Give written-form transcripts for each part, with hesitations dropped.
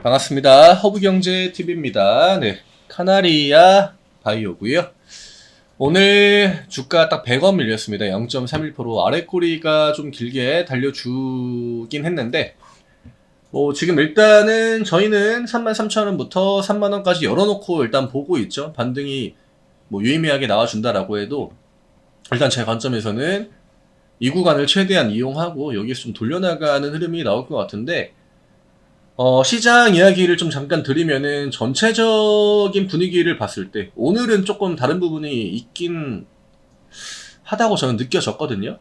반갑습니다. 허브경제TV입니다. 네, 카나리아 바이오고요. 오늘 주가 딱 100원 밀렸습니다. 0.31% 아래꼬리가 좀 길게 달려주긴 했는데 지금 일단은 저희는 33,000원부터 3만원까지 열어놓고 일단 보고 있죠. 반등이 유의미하게 나와준다라고 해도 일단 제 관점에서는 이 구간을 최대한 이용하고 여기서 좀 돌려나가는 흐름이 나올 것 같은데 시장 이야기를 좀 잠깐 드리면은 전체적인 분위기를 봤을 때 오늘은 조금 다른 부분이 있긴 하다고 저는 느껴졌거든요.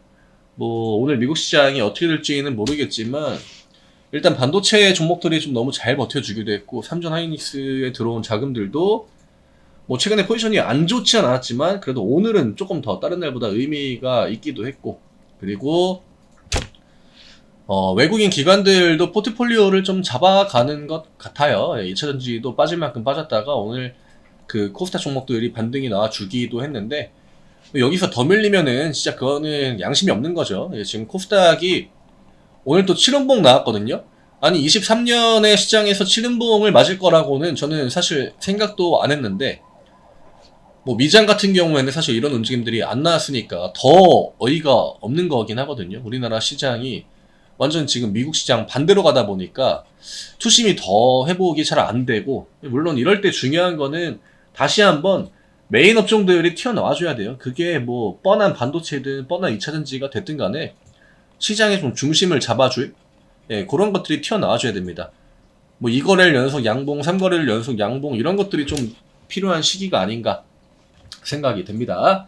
오늘 미국 시장이 어떻게 될지는 모르겠지만 일단 반도체 종목들이 좀 너무 잘 버텨주기도 했고 삼전 하이닉스에 들어온 자금들도 최근에 포지션이 안 좋지 않았지만 그래도 오늘은 조금 더 다른 날보다 의미가 있기도 했고, 그리고 외국인 기관들도 포트폴리오를 좀 잡아가는 것 같아요. 2차전지도 빠질 만큼 빠졌다가 오늘 그 코스닥 종목들이 반등이 나와주기도 했는데 여기서 더 밀리면은 진짜 그거는 양심이 없는 거죠. 지금 코스닥이 오늘 또 7연봉 나왔거든요. 아니 23년의 시장에서 7연봉을 맞을 거라고는 저는 사실 생각도 안 했는데 미장 같은 경우에는 사실 이런 움직임들이 안 나왔으니까 더 어이가 없는 거긴 하거든요. 우리나라 시장이 완전 지금 미국 시장 반대로 가다 보니까 투심이 더 회복이 잘 안 되고, 물론 이럴 때 중요한 거는 다시 한번 메인 업종들이 튀어나와줘야 돼요. 그게 뻔한 반도체든 뻔한 2차전지가 됐든 간에 시장의 좀 중심을 잡아줄 그런 것들이 튀어나와줘야 됩니다. 2거래일 연속 양봉, 3거래일 연속 양봉 이런 것들이 좀 필요한 시기가 아닌가 생각이 됩니다.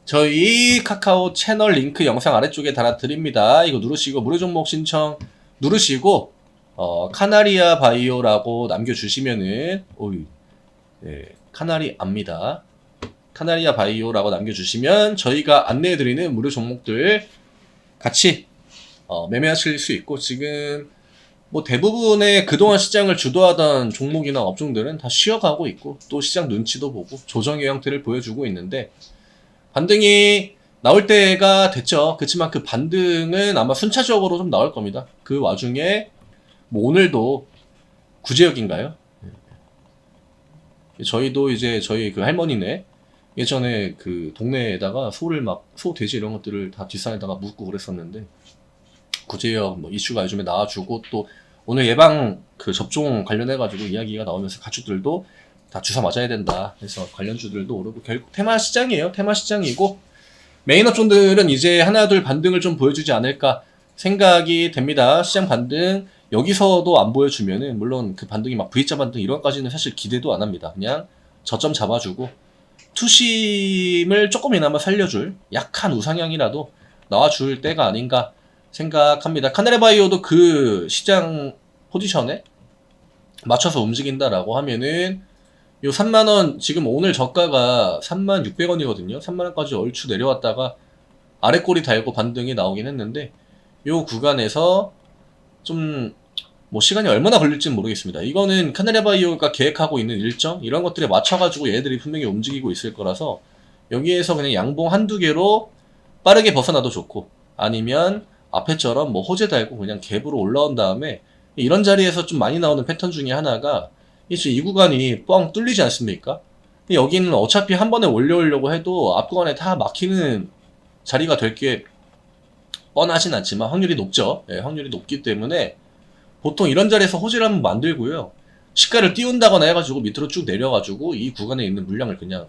저희 카카오 채널 링크 영상 아래쪽에 달아드립니다. 이거 누르시고 무료 종목 신청 누르시고 카나리아 바이오라고 남겨주시면은 카나리아입니다. 카나리아 바이오라고 남겨주시면 저희가 안내해드리는 무료 종목들 같이 매매하실 수 있고, 지금 대부분의 그동안 시장을 주도하던 종목이나 업종들은 다 쉬어가고 있고 또 시장 눈치도 보고 조정의 형태를 보여주고 있는데 반등이 나올 때가 됐죠. 그렇지만 그 반등은 아마 순차적으로 좀 나올 겁니다. 그 와중에 오늘도 구제역인가요? 저희도 이제 저희 그 할머니네 예전에 그 동네에다가 소, 돼지 이런 것들을 다 뒷산에다가 묻고 그랬었는데 구제역 이슈가 요즘에 나와주고 또 오늘 예방 그 접종 관련해가지고 이야기가 나오면서 가축들도 다 주사 맞아야 된다 해서 관련주들도 오르고 결국 테마 시장이에요. 테마 시장이고 메인 업종들은 이제 하나둘 반등을 좀 보여주지 않을까 생각이 됩니다. 시장 반등 여기서도 안 보여주면은 물론 그 반등이 V자 반등 이런 것까지는 사실 기대도 안 합니다. 그냥 저점 잡아주고 투심을 조금이나마 살려줄 약한 우상향이라도 나와줄 때가 아닌가 생각합니다. 카나리아바이오도 그 시장 포지션에 맞춰서 움직인다라고 하면은 요 3만원, 지금 오늘 저가가 36,600원이거든요. 3만원까지 얼추 내려왔다가 아래꼬리 달고 반등이 나오긴 했는데 요 구간에서 좀 시간이 얼마나 걸릴지는 모르겠습니다. 이거는 카나리아바이오가 계획하고 있는 일정 이런 것들에 맞춰가지고 얘들이 분명히 움직이고 있을 거라서 여기에서 그냥 양봉 한두 개로 빠르게 벗어나도 좋고, 아니면 앞에처럼 호재 달고 그냥 갭으로 올라온 다음에 이런 자리에서 좀 많이 나오는 패턴 중에 하나가 이 구간이 뻥 뚫리지 않습니까? 여기는 어차피 한 번에 올려오려고 해도 앞 구간에 다 막히는 자리가 될 게 뻔하진 않지만 확률이 높죠. 확률이 높기 때문에 보통 이런 자리에서 호재를 한번 만들고요. 시가를 띄운다거나 해가지고 밑으로 쭉 내려가지고 이 구간에 있는 물량을 그냥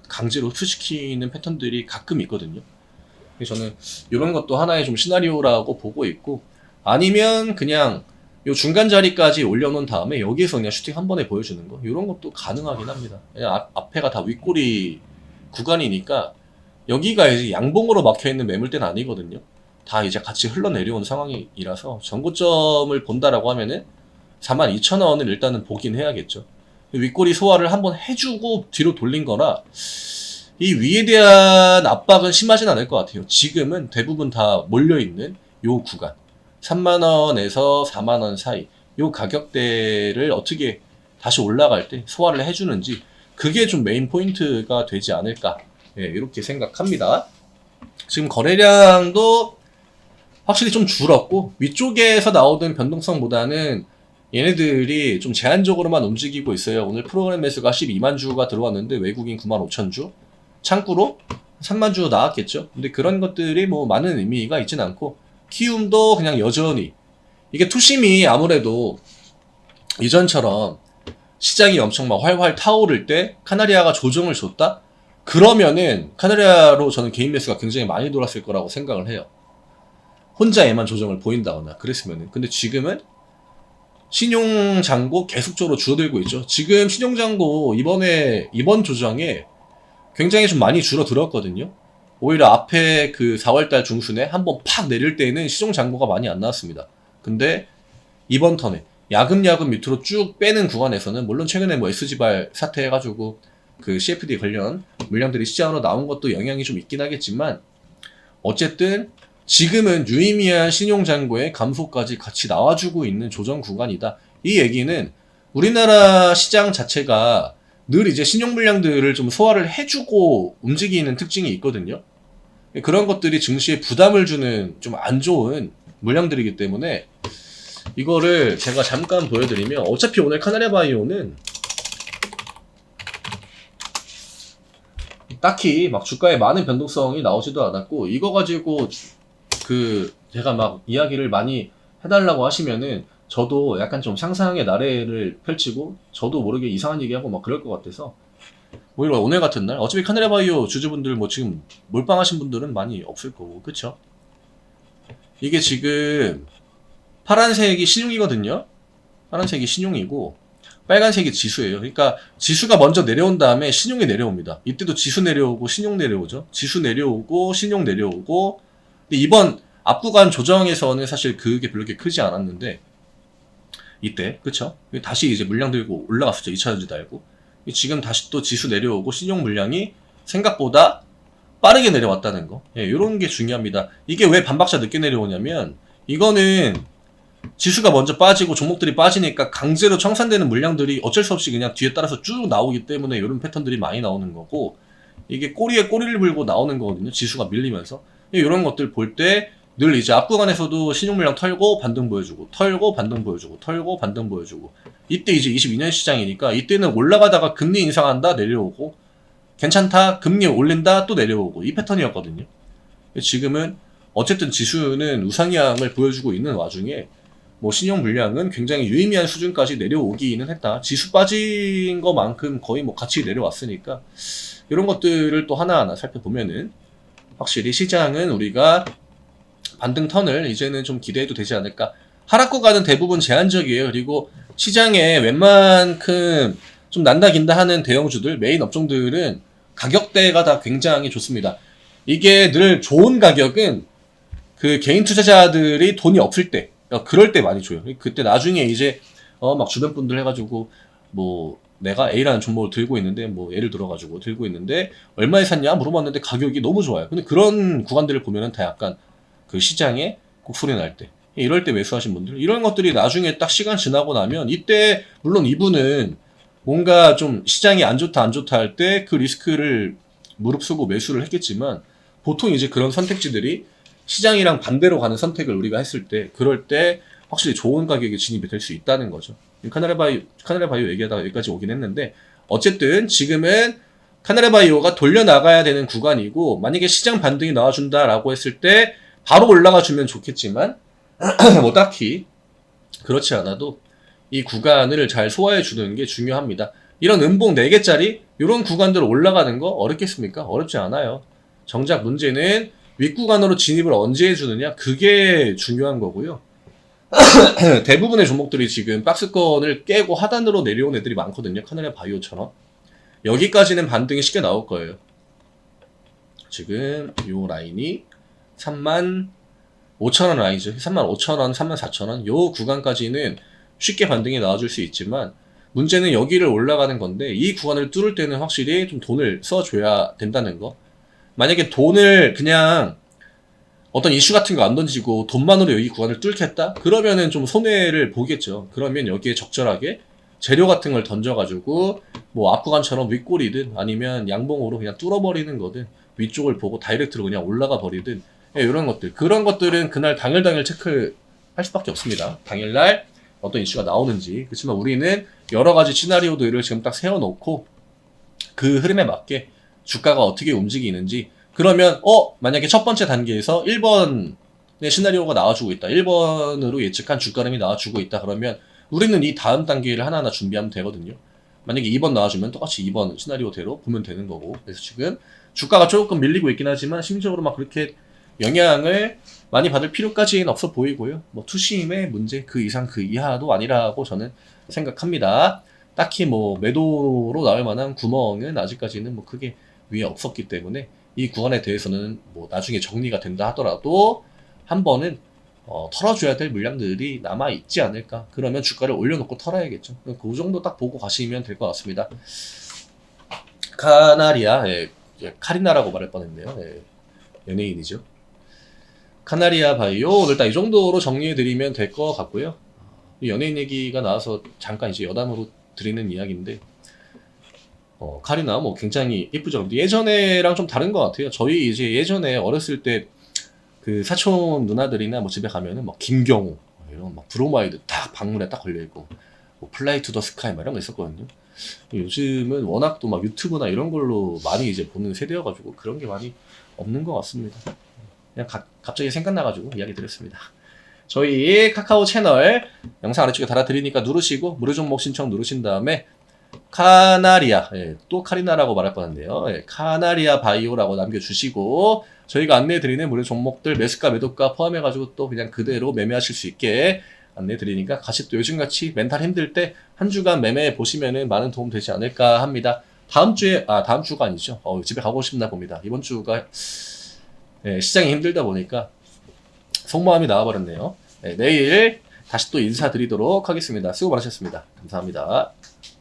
강제로 흡수시키는 패턴들이 가끔 있거든요. 저는 이런 것도 하나의 좀 시나리오라고 보고 있고, 아니면 그냥 요 중간 자리까지 올려놓은 다음에 여기에서 그냥 슈팅 한 번에 보여주는 거 이런 것도 가능하긴 합니다. 그냥 앞에가 다 윗꼬리 구간이니까 여기가 이제 양봉으로 막혀있는 매물대는 아니거든요. 다 이제 같이 흘러내려온 상황이라서 전고점을 본다라고 하면은 42,000원을 일단은 보긴 해야겠죠. 윗꼬리 소화를 한번 해주고 뒤로 돌린 거라 이 위에 대한 압박은 심하진 않을 것 같아요. 지금은 대부분 다 몰려있는 요 구간 3만원에서 4만원 사이 요 가격대를 어떻게 다시 올라갈 때 소화를 해주는지 그게 좀 메인 포인트가 되지 않을까 이렇게 생각합니다. 지금 거래량도 확실히 좀 줄었고 위쪽에서 나오던 변동성보다는 얘네들이 좀 제한적으로만 움직이고 있어요. 오늘 프로그램 매수가 12만 주가 들어왔는데 외국인 9만 5천 주, 창구로 3만 주 나왔겠죠. 근데 그런 것들이 뭐 많은 의미가 있진 않고, 키움도 그냥 여전히 이게 투심이 아무래도 이전처럼 시장이 엄청 막 활활 타오를 때 카나리아가 조정을 줬다? 그러면은 카나리아로 저는 개인 매수가 굉장히 많이 돌았을 거라고 생각을 해요. 혼자 얘만 조정을 보인다거나 그랬으면은. 근데 지금은 신용잔고 계속적으로 줄어들고 있죠. 지금 신용잔고 이번 조정에 굉장히 좀 많이 줄어들었거든요. 오히려 앞에 그 4월달 중순에 한번 팍 내릴 때는 신용잔고가 많이 안 나왔습니다. 근데 이번 턴에 야금야금 밑으로 쭉 빼는 구간에서는, 물론 최근에 뭐 SG발 사태 해가지고 그 CFD 관련 물량들이 시장으로 나온 것도 영향이 좀 있긴 하겠지만, 어쨌든 지금은 유의미한 신용잔고의 감소까지 같이 나와주고 있는 조정 구간이다. 이 얘기는 우리나라 시장 자체가 늘 이제 신용 물량들을 좀 소화를 해주고 움직이는 특징이 있거든요. 그런 것들이 증시에 부담을 주는 좀 안 좋은 물량들이기 때문에, 이거를 제가 잠깐 보여드리면, 어차피 오늘 카나리아 바이오는 딱히 막 주가에 많은 변동성이 나오지도 않았고, 이거 가지고 제가 막 이야기를 많이 해달라고 하시면은 저도 약간 좀 상상의 나래를 펼치고 저도 모르게 이상한 얘기하고 막 그럴 것 같아서, 오히려 오늘 같은 날 어차피 카나리아 바이오 주주분들 뭐 지금 몰빵하신 분들은 많이 없을 거고, 그쵸? 이게 지금 파란색이 신용이거든요. 파란색이 신용이고 빨간색이 지수예요. 그러니까 지수가 먼저 내려온 다음에 신용이 내려옵니다. 이때도 지수 내려오고 신용 내려오죠. 지수 내려오고 신용 내려오고. 근데 이번 앞구간 조정에서는 사실 그게 별로 그렇게 크지 않았는데, 이때 그쵸? 다시 이제 물량 들고 올라갔었죠. 2차전지 달고. 지금 다시 또 지수 내려오고 신용 물량이 생각보다 빠르게 내려왔다는 거. 예, 요런 게 중요합니다. 이게 왜 반박자 늦게 내려오냐면, 이거는 지수가 먼저 빠지고 종목들이 빠지니까 강제로 청산되는 물량들이 어쩔 수 없이 그냥 뒤에 따라서 쭉 나오기 때문에 이런 패턴들이 많이 나오는 거고, 이게 꼬리에 꼬리를 물고 나오는 거거든요. 지수가 밀리면서. 이런 것들 볼 때 늘 이제 앞구간에서도 신용 물량 털고 반등 보여주고, 털고 반등 보여주고, 털고 반등 보여주고. 이때 이제 22년 시장이니까 이때는 올라가다가 금리 인상한다 내려오고, 괜찮다 금리 올린다 또 내려오고, 이 패턴이었거든요. 지금은 어쨌든 지수는 우상향을 보여주고 있는 와중에 뭐 신용 물량은 굉장히 유의미한 수준까지 내려오기는 했다. 지수 빠진 것만큼 거의 뭐 같이 내려왔으니까, 이런 것들을 또 하나하나 살펴보면은 확실히 시장은 우리가 반등 턴을 이제는 좀 기대해도 되지 않을까. 하락 구간은 대부분 제한적이에요. 그리고 시장에 웬만큼 좀 난다 긴다 하는 대형주들, 메인 업종들은 가격대가 다 굉장히 좋습니다. 이게 늘 좋은 가격은 그 개인 투자자들이 돈이 없을 때, 그럴 때 많이 줘요. 그때 나중에 이제 막 주변 분들 해가지고 뭐 내가 A라는 종목을 들고 있는데, 뭐 예를 들어가지고 들고 있는데 얼마에 샀냐 물어봤는데 가격이 너무 좋아요. 근데 그런 구간들을 보면은 다 약간 그 시장에 곡소리 날 때, 이럴 때 매수하신 분들, 이런 것들이 나중에 딱 시간 지나고 나면, 이때 물론 이분은 뭔가 좀 시장이 안 좋다 할 때 그 리스크를 무릅쓰고 매수를 했겠지만, 보통 이제 그런 선택지들이 시장이랑 반대로 가는 선택을 우리가 했을 때, 그럴 때 확실히 좋은 가격에 진입이 될 수 있다는 거죠. 카나리아 바이오 얘기하다가 여기까지 오긴 했는데, 어쨌든 지금은 카나리아 바이오가 돌려나가야 되는 구간이고, 만약에 시장 반등이 나와준다라고 했을 때 바로 올라가 주면 좋겠지만 뭐 딱히 그렇지 않아도 이 구간을 잘 소화해 주는 게 중요합니다. 이런 음봉 4개짜리 이런 구간들 올라가는 거 어렵겠습니까? 어렵지 않아요. 정작 문제는 윗구간으로 진입을 언제 해주느냐, 그게 중요한 거고요. 대부분의 종목들이 지금 박스권을 깨고 하단으로 내려온 애들이 많거든요. 카나리아 바이오처럼. 여기까지는 반등이 쉽게 나올 거예요. 지금 요 라인이 35,000원 라인이죠. 35,000원, 34,000원 요 구간까지는 쉽게 반등이 나와줄 수 있지만, 문제는 여기를 올라가는 건데, 이 구간을 뚫을 때는 확실히 좀 돈을 써줘야 된다는 거. 만약에 돈을 그냥 어떤 이슈 같은 거 안 던지고 돈만으로 여기 구간을 뚫겠다? 그러면은 좀 손해를 보겠죠. 그러면 여기에 적절하게 재료 같은 걸 던져가지고 뭐 앞구간처럼 윗골이든 아니면 양봉으로 그냥 뚫어버리는 거든, 위쪽을 보고 다이렉트로 그냥 올라가 버리든, 이런 것들, 그런 것들은 그날 당일 체크할 수밖에 없습니다. 당일날 어떤 이슈가 나오는지. 그렇지만 우리는 여러 가지 시나리오들을 지금 딱 세워놓고 그 흐름에 맞게 주가가 어떻게 움직이는지. 그러면 만약에 첫 번째 단계에서 1번의 시나리오가 나와주고 있다. 1번으로 예측한 주가 흐름이 나와주고 있다. 그러면 우리는 이 다음 단계를 하나하나 준비하면 되거든요. 만약에 2번 나와주면 똑같이 2번 시나리오대로 보면 되는 거고. 그래서 지금 주가가 조금 밀리고 있긴 하지만 심리적으로 막 그렇게 영향을 많이 받을 필요까지는 없어 보이고요. 뭐 투심의 문제 그 이상 그 이하도 아니라고 저는 생각합니다. 딱히 뭐 매도로 나올 만한 구멍은 아직까지는 뭐 크게 위에 없었기 때문에 이 구간에 대해서는 뭐 나중에 정리가 된다 하더라도 한 번은 털어줘야 될 물량들이 남아 있지 않을까. 그러면 주가를 올려놓고 털어야겠죠. 그 정도 딱 보고 가시면 될 것 같습니다. 카나리아, 카리나라고 말할 뻔했네요. 연예인이죠. 카나리아 바이오 오늘 딱 이 정도로 정리해드리면 될 것 같고요. 연예인 얘기가 나와서 잠깐 이제 여담으로 드리는 이야기인데, 카리나 뭐 굉장히 예쁘죠. 근데 예전에랑 좀 다른 것 같아요. 저희 이제 예전에 어렸을 때 그 사촌 누나들이나 뭐 집에 가면은 막 김경호 이런 막 브로마이드 딱 방문에 딱 걸려 있고, 뭐 플라이 투 더 스카이 막 이런 거 있었거든요. 요즘은 워낙 또 막 유튜브나 이런 걸로 많이 이제 보는 세대여가지고 그런 게 많이 없는 것 같습니다. 그냥 갑자기 생각나가지고 이야기 드렸습니다. 저희 카카오 채널 영상 아래쪽에 달아드리니까 누르시고 무료 종목 신청 누르신 다음에 카나리아, 또 카리나라고 말할 뻔한데요. 카나리아 바이오라고 남겨주시고 저희가 안내해드리는 무료 종목들 매수가 매도가 포함해가지고 또 그냥 그대로 매매하실 수 있게 안내해드리니까 같이 또 요즘같이 멘탈 힘들 때 한 주간 매매해 보시면은 많은 도움 되지 않을까 합니다. 다음 주가 아니죠. 집에 가고 싶나 봅니다. 이번 주가 시장이 힘들다 보니까 속마음이 나와버렸네요. 내일 다시 또 인사드리도록 하겠습니다. 수고 많으셨습니다. 감사합니다.